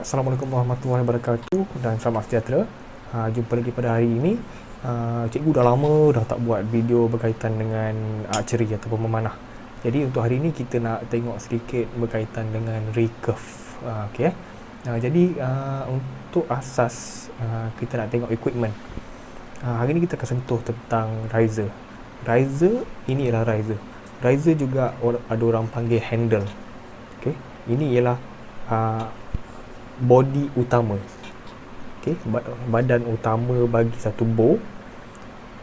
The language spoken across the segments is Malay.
Assalamualaikum warahmatullahi wabarakatuh dan selamat sejahtera. Jumpa lagi pada hari ini. Cikgu dah lama dah tak buat video berkaitan dengan archery ataupun memanah. Jadi untuk hari ini kita nak tengok sedikit berkaitan dengan recurve. Okey. Jadi untuk asas kita nak tengok equipment. Hari ini kita akan sentuh tentang riser. Riser ini ialah riser. Riser juga ada orang panggil handle. Okey. Ini ialah body utama. Okey, badan utama bagi satu bow.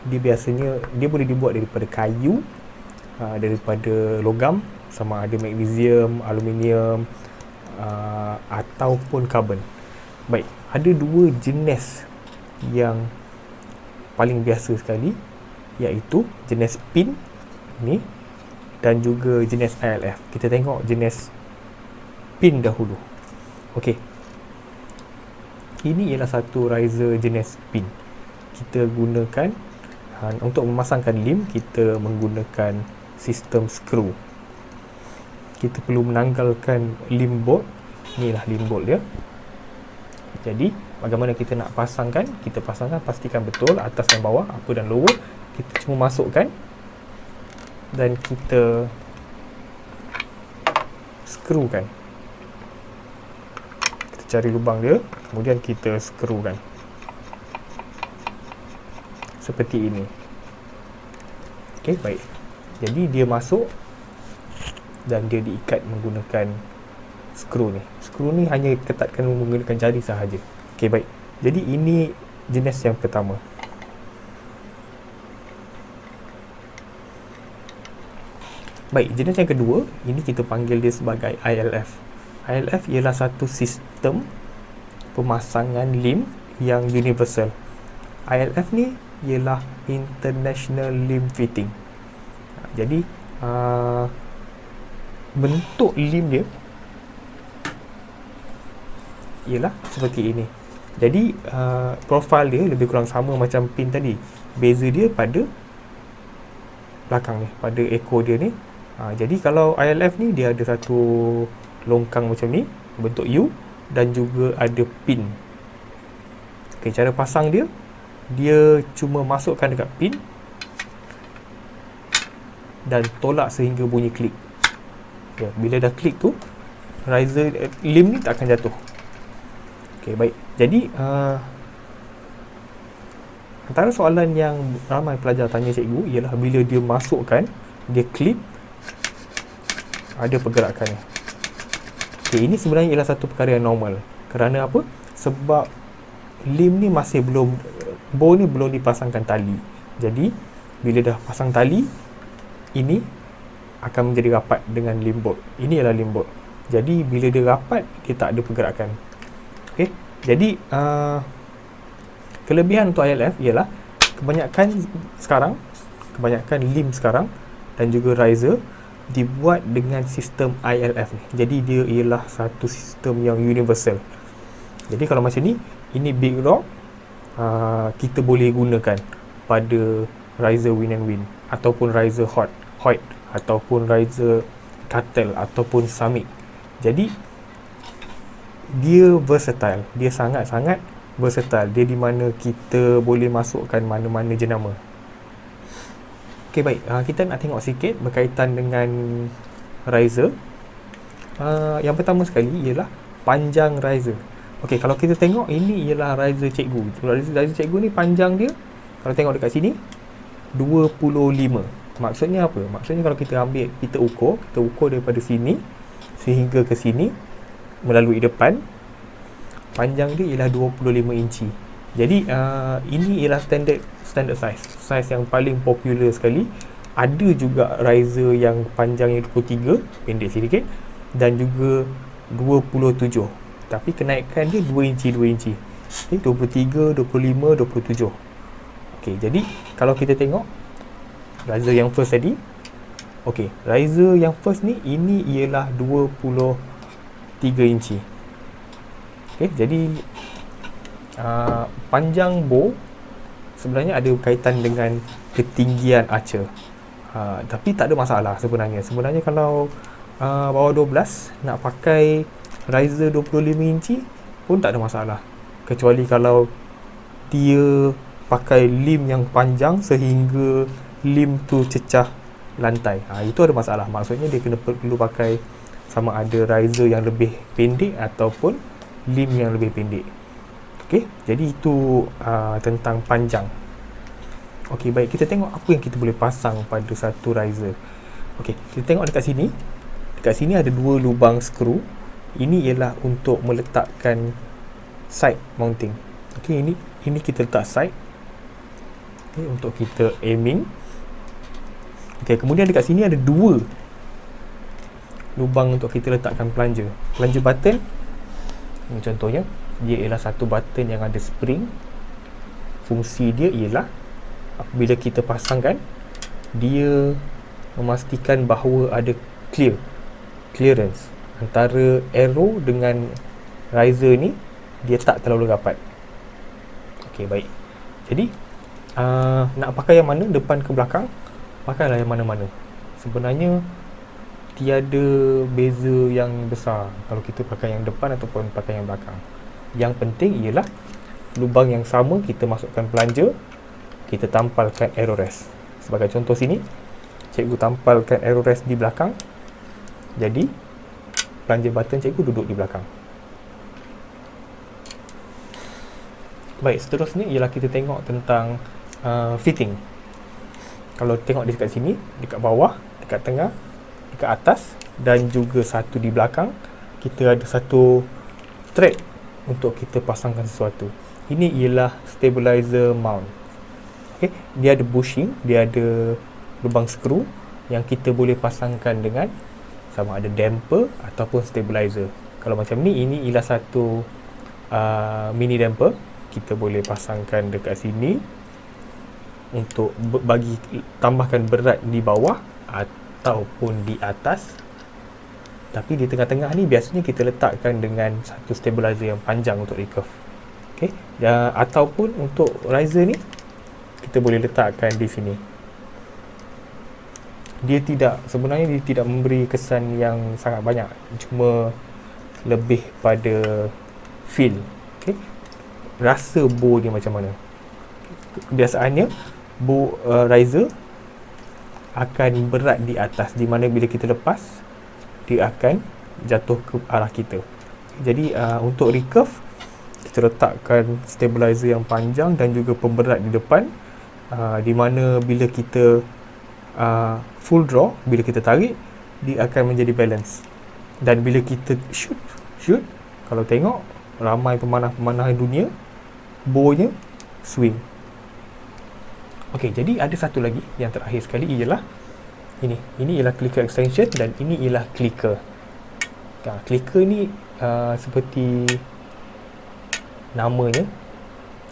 Dia biasanya boleh dibuat daripada kayu, daripada logam, sama ada magnesium, aluminium, ataupun karbon. Baik, ada dua jenis yang paling biasa sekali, iaitu jenis pin ni dan juga jenis ILF. Kita tengok jenis pin dahulu. Okey. Ini ialah satu riser jenis pin. Kita gunakan untuk memasangkan lim, kita menggunakan sistem skru. Kita perlu menanggalkan lim bolt. Inilah lim bolt dia. Jadi bagaimana kita nak pasangkan? Kita pasangkan, pastikan betul atas dan bawah, upper dan lower. Kita cuma masukkan dan kita skrukan. Cari lubang dia, kemudian kita skrukan seperti ini. Okey, baik. Jadi dia masuk dan dia diikat menggunakan skru ni. Skru ni hanya ketatkan menggunakan jari sahaja. Okey, baik. Jadi ini jenis yang pertama. Baik, jenis yang kedua, ini kita panggil dia sebagai ILF. ILF ialah satu sistem pemasangan lim yang universal. ILF ni ialah International Limb Fitting. Jadi bentuk lim dia ialah seperti ini. Jadi profil dia lebih kurang sama macam pin tadi. Beza dia pada belakang ni, pada ekor dia ni. Jadi kalau ILF ni dia ada satu longkang macam ni, bentuk U, dan juga ada pin. Okey, cara pasang dia, dia cuma masukkan dekat pin dan tolak sehingga bunyi klik. Ya, bila dah klik tu, riser lim ni tak akan jatuh. Okey, baik. Jadi antara soalan yang ramai pelajar tanya cikgu ialah bila dia masukkan, dia klip, ada pergerakannya. Okay, ini sebenarnya ialah satu perkara yang normal. Kerana apa? Sebab lim ni masih belum, bow ni belum dipasangkan tali. Jadi bila dah pasang tali, ini akan menjadi rapat dengan lim bolt. Ini ialah lim bolt. Jadi bila dia rapat, dia tak ada pergerakan. Okey. Jadi kelebihan untuk ILF ialah kebanyakan lim sekarang dan juga riser dibuat dengan sistem ILF ni. Jadi dia ialah satu sistem yang universal. Jadi kalau macam ni, ini big rock, kita boleh gunakan pada riser win and win, ataupun riser Hoyt, ataupun riser Cuttle, ataupun Summit. Jadi dia versatile. Dia sangat-sangat versatile. Dia di mana kita boleh masukkan mana-mana jenama. Okey, baik. Kita nak tengok sikit berkaitan dengan riser. Yang pertama sekali ialah panjang riser. Okey, kalau kita tengok, ini ialah riser cikgu. Riser cikgu ni panjang dia, kalau tengok dekat sini, 25. Maksudnya apa? Maksudnya kalau kita ambil, kita ukur daripada sini sehingga ke sini melalui depan, panjang dia ialah 25 inci. Jadi ini ialah standard size yang paling popular sekali. Ada juga riser yang panjangnya 23, pendek sedikit, dan juga 27. Tapi kenaikan dia 2 inci. Okay, 23, 25, 27. Okey, jadi kalau kita tengok riser yang first tadi, okey, riser yang first ni, ini ialah 23 inci. Okey, jadi panjang bow sebenarnya ada kaitan dengan ketinggian archer. Tapi tak ada masalah sebenarnya. Sebenarnya kalau bawah 12 nak pakai riser 25 inci, pun tak ada masalah, kecuali kalau dia pakai lim yang panjang sehingga lim tu cecah lantai. Itu ada masalah. Maksudnya dia perlu pakai sama ada riser yang lebih pendek ataupun lim yang lebih pendek. Okey, jadi itu tentang panjang. Okey, baik, kita tengok apa yang kita boleh pasang pada satu riser. Okey, kita tengok dekat sini. Dekat sini ada dua lubang skru. Ini ialah untuk meletakkan side mounting. Okey, ini kita letak side. Okey, untuk kita aiming. Okey, kemudian dekat sini ada dua lubang untuk kita letakkan plunger. Plunger button. Ini contohnya, dia ialah satu button yang ada spring. Fungsi dia ialah apabila kita pasangkan, dia memastikan bahawa ada clearance antara arrow dengan riser ni, dia tak terlalu rapat. Okey, baik. Jadi nak pakai yang mana, depan ke belakang, pakailah yang mana-mana. Sebenarnya tiada beza yang besar kalau kita pakai yang depan ataupun pakai yang belakang. Yang penting ialah lubang yang sama kita masukkan plunger, kita tampalkan arrow rest. Sebagai contoh sini, cikgu tampalkan arrow rest di belakang. Jadi plunger button cikgu duduk di belakang. Baik, seterusnya ialah kita tengok tentang fitting. Kalau tengok dekat sini, dekat bawah, dekat tengah, dekat atas dan juga satu di belakang, kita ada satu thread untuk kita pasangkan sesuatu. Ini ialah stabilizer mount. Okay, dia ada bushing, dia ada lubang skru yang kita boleh pasangkan dengan sama ada damper ataupun stabilizer. Kalau macam ni, ini ialah satu mini damper. Kita boleh pasangkan dekat sini untuk bagi tambahkan berat di bawah ataupun di atas. Tapi di tengah-tengah ni biasanya kita letakkan dengan satu stabilizer yang panjang untuk recurve. Okey, ataupun untuk riser ni kita boleh letakkan di sini. Sebenarnya dia tidak memberi kesan yang sangat banyak, cuma lebih pada feel. Okey, rasa bow dia macam mana. Kebiasaannya bow riser akan berat di atas, di mana bila kita lepas dia akan jatuh ke arah kita. Jadi untuk recurve kita letakkan stabilizer yang panjang dan juga pemberat di depan, di mana bila kita full draw, bila kita tarik dia akan menjadi balance. Dan bila kita shoot, kalau tengok ramai pemanah-pemanah dunia, bownya swing. Okey, jadi ada satu lagi yang terakhir sekali ialah ini ialah clicker extension dan ini ialah clicker. Clicker ni seperti namanya,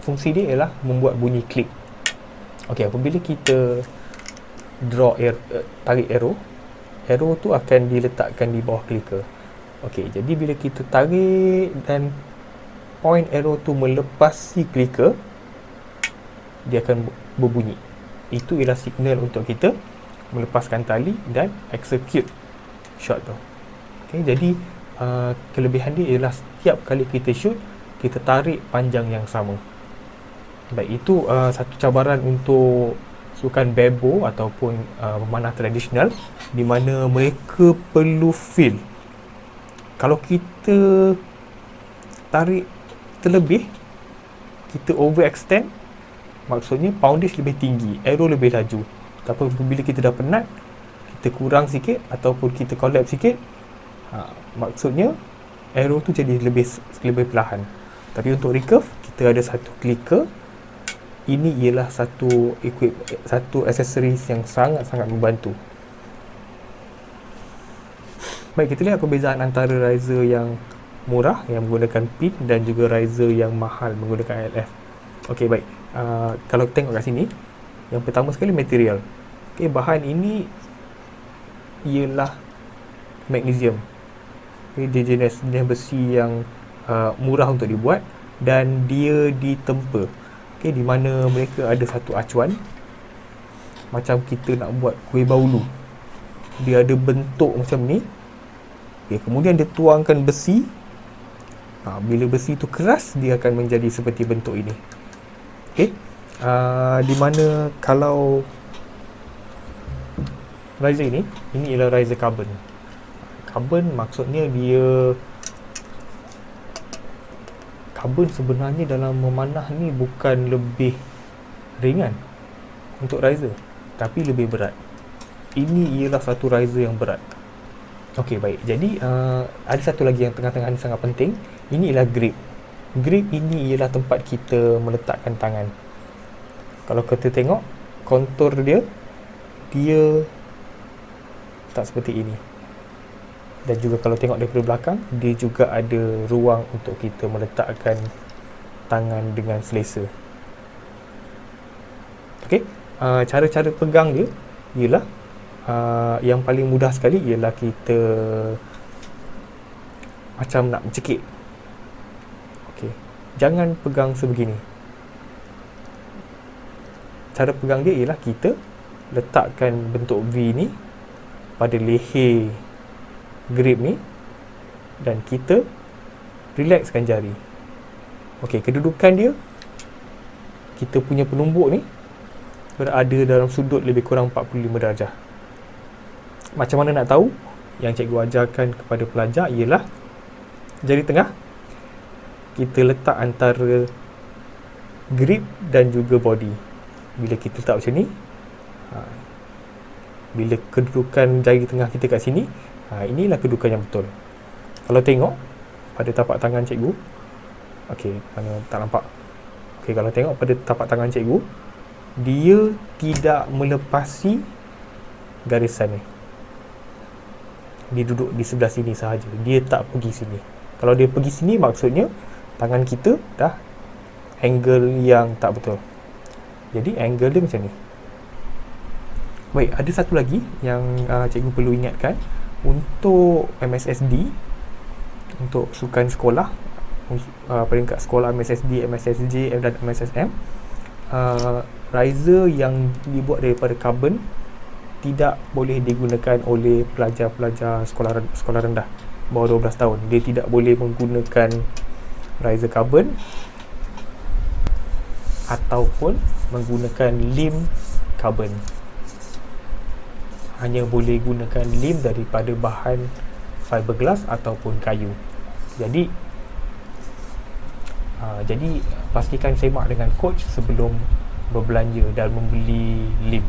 fungsi dia ialah membuat bunyi click. Okey, apabila kita tarik arrow tu akan diletakkan di bawah clicker. Okey, jadi bila kita tarik dan point arrow tu melepasi clicker, dia akan berbunyi. Itu ialah signal untuk kita melepaskan tali dan execute shot tu. Okey, jadi kelebihan dia ialah setiap kali kita shoot, kita tarik panjang yang sama. Baik, itu satu cabaran untuk sukan bebo ataupun pemanah tradisional, di mana mereka perlu feel. Kalau kita tarik terlebih, kita overextend, maksudnya poundage lebih tinggi, arrow lebih laju. Tapi bila kita dah penat, kita kurang sikit ataupun kita collapse sikit, maksudnya arrow tu jadi lebih perlahan. Tapi untuk recurve, kita ada satu clicker. Ini ialah satu aksesoris yang sangat-sangat membantu. Baik, kita lihat perbezaan antara riser yang murah yang menggunakan pin dan juga riser yang mahal menggunakan ILF. Okey, baik. Kalau tengok kat sini, yang pertama sekali material. Okey, bahan ini ialah magnesium. Okey, dia jenis besi yang murah untuk dibuat dan dia ditempa. Okey, di mana mereka ada satu acuan macam kita nak buat kuih baulu. Dia ada bentuk macam ni. Okey, kemudian dia tuangkan besi Bila besi tu keras, dia akan menjadi seperti bentuk ini. Okey. Di mana kalau riser ini ialah riser carbon. Carbon maksudnya dia carbon sebenarnya dalam memanah ni bukan lebih ringan untuk riser, tapi lebih berat. Ini ialah satu riser yang berat. Okey, baik. Jadi ada satu lagi yang tengah-tengah ni sangat penting. Ini ialah grip. Grip ini ialah tempat kita meletakkan tangan. Kalau kita tengok kontur dia tak seperti ini. Dan juga kalau tengok daripada belakang, dia juga ada ruang untuk kita meletakkan tangan dengan selesa. Okey, cara-cara pegang dia ialah yang paling mudah sekali ialah kita macam nak mencekik. Okey, jangan pegang sebegini. Cara pegang dia ialah kita letakkan bentuk V ni pada leher grip ni dan kita relaxkan jari. Okey, kedudukan dia, kita punya penumbuk ni berada dalam sudut lebih kurang 45 darjah. Macam mana nak tahu? Yang cikgu ajarkan kepada pelajar ialah jari tengah kita letak antara grip dan juga body. Bila kita letak macam ni, bila kedudukan jari tengah kita kat sini, inilah kedudukan yang betul. Kalau tengok pada tapak tangan cikgu, okey, mana tak nampak. Okey, kalau tengok pada tapak tangan cikgu, dia tidak melepasi garisan ni. Dia duduk di sebelah sini sahaja. Dia tak pergi sini. Kalau dia pergi sini, maksudnya tangan kita dah angle yang tak betul. Jadi angle dia macam ni. Baik, ada satu lagi yang cikgu perlu ingatkan. Untuk MSSD, untuk sukan sekolah, peringkat sekolah MSSD, MSSJ dan MSSM, riser yang dibuat daripada carbon tidak boleh digunakan oleh pelajar-pelajar sekolah rendah bawah 12 tahun. Dia tidak boleh menggunakan riser carbon ataupun menggunakan lim carbon. Hanya boleh gunakan lim daripada bahan fiberglass ataupun kayu. Jadi pastikan semak dengan coach sebelum berbelanja dan membeli lim.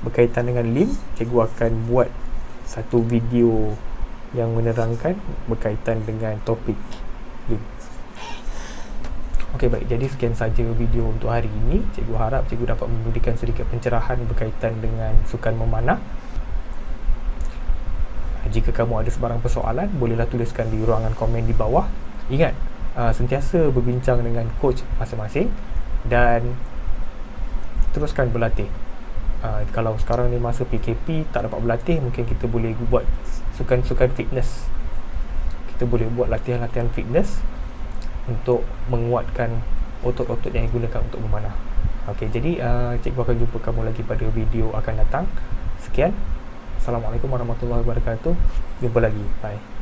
Berkaitan dengan lim, cikgu akan buat satu video yang menerangkan berkaitan dengan topik lim. Okey, baik. Jadi sekian saja video untuk hari ini. Cikgu harap cikgu dapat memberikan sedikit pencerahan berkaitan dengan sukan memanah. Jika kamu ada sebarang persoalan, bolehlah tuliskan di ruangan komen di bawah. Ingat, sentiasa berbincang dengan coach masing-masing dan teruskan berlatih. Kalau sekarang ni masa PKP tak dapat berlatih, mungkin kita boleh buat sukan-sukan fitness. Kita boleh buat latihan-latihan fitness untuk menguatkan otot-otot yang digunakan untuk memanah. Okey, jadi cikgu akan jumpa kamu lagi pada video akan datang. Sekian. Assalamualaikum warahmatullahi wabarakatuh. Jumpa lagi. Bye.